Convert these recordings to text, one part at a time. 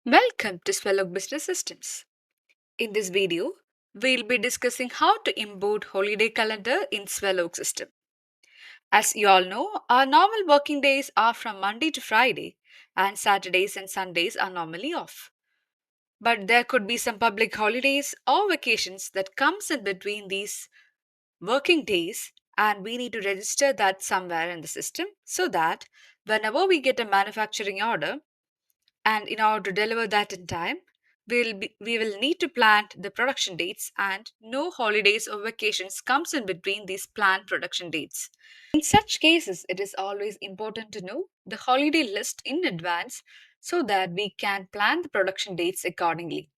Welcome to Swelog Business Systems. In this video, we'll be discussing how to import holiday calendar in Swelog system. As you all know, our normal working days are from Monday to Friday, and Saturdays and Sundays are normally off. But there could be some public holidays or vacations that comes in between these working days, and we need to register that somewhere in the system so that whenever we get a manufacturing order, and in order to deliver that in time, we will need to plan the production dates, and no holidays or vacations comes in between these planned production dates. In such cases, it is always important to know the holiday list in advance so that we can plan the production dates accordingly.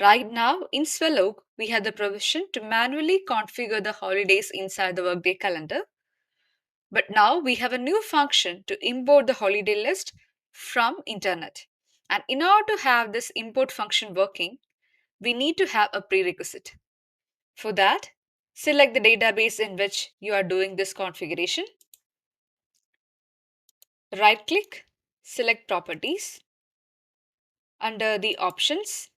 Right now, in Swelog, we have the provision to manually configure the holidays inside the workday calendar, but now we have a new function to import the holiday list from internet. And in order to have this import function working, we need to have a prerequisite. For that, select the database in which you are doing this configuration. Right click, select properties. Under the options,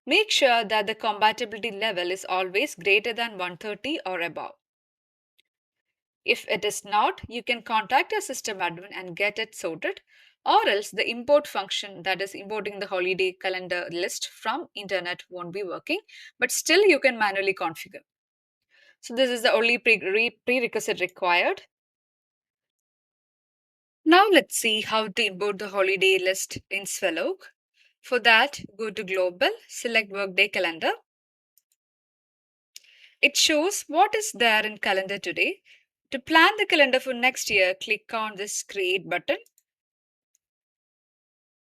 make sure that the compatibility level is always greater than 130 or above. If it is not, you can contact your system admin and get it sorted, or else the import function, that is importing the holiday calendar list from internet, won't be working, but still you can manually configure. So this is the only prerequisite required. Now let's see how to import the holiday list in Swelog. For that, go to Global, select Workday Calendar. It shows what is there in calendar today. To plan the calendar for next year, click on this Create button.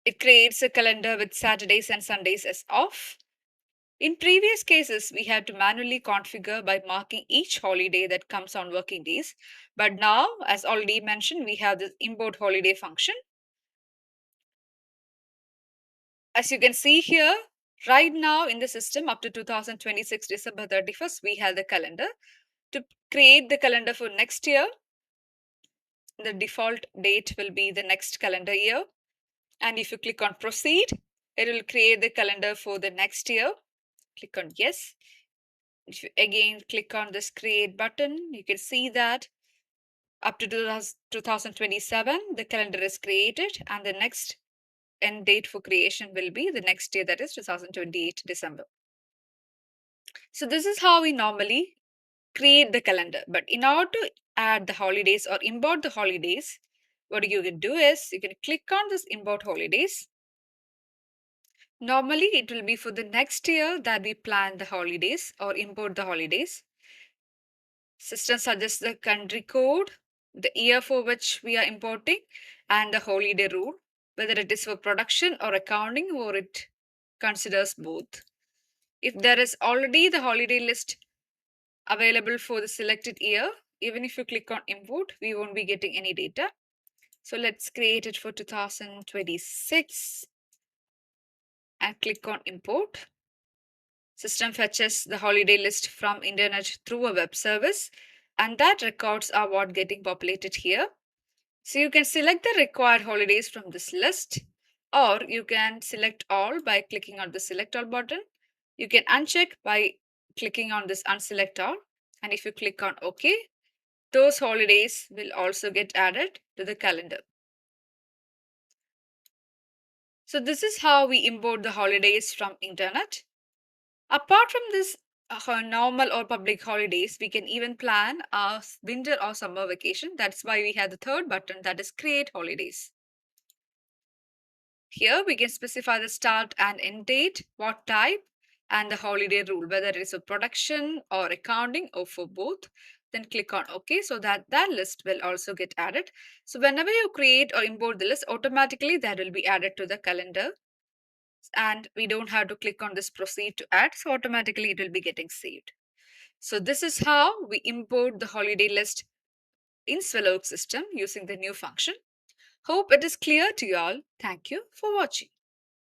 It creates a calendar with Saturdays and Sundays as off. In previous cases, we had to manually configure by marking each holiday that comes on working days. But now, as already mentioned, we have this import holiday function. As you can see here, right now in the system up to 2026 December 31st, we have the calendar. To create the calendar for next year, the default date will be the next calendar year. And if you click on proceed, it will create the calendar for the next year. Click on yes. If you again click on this create button, you can see that up to 2027, the calendar is created, and the next end date for creation will be the next year, that is 2028 December. So this is how we normally create the calendar. But in order to add the holidays or import the holidays, what you can do is you can click on this import holidays. Normally, it will be for the next year that we plan the holidays or import the holidays. System suggests the country code, the year for which we are importing, and the holiday rule, whether it is for production or accounting, or it considers both. If there is already the holiday list available for the selected year, even if you click on import, we won't be getting any data. So let's create it for 2026 and click on import. System fetches the holiday list from internet through a web service, and that records are what getting populated here. So you can select the required holidays from this list, or you can select all by clicking on the select all button. You can uncheck by clicking on this unselect all, and if you click on OK, those holidays will also get added to the calendar. So this is how we import the holidays from internet. Apart from this normal or public holidays, we can even plan our winter or summer vacation. That's why we have the third button, that is create holidays. Here we can specify the start and end date, what type, and the holiday rule, whether it is a production or accounting or for both. Then click on OK, so that list will also get added. So whenever you create or import the list, automatically that will be added to the calendar, and we don't have to click on this proceed to add, so automatically it will be getting saved. So this is how we import the holiday list in Swelog system using the new function. Hope it is clear to you all. Thank you for watching.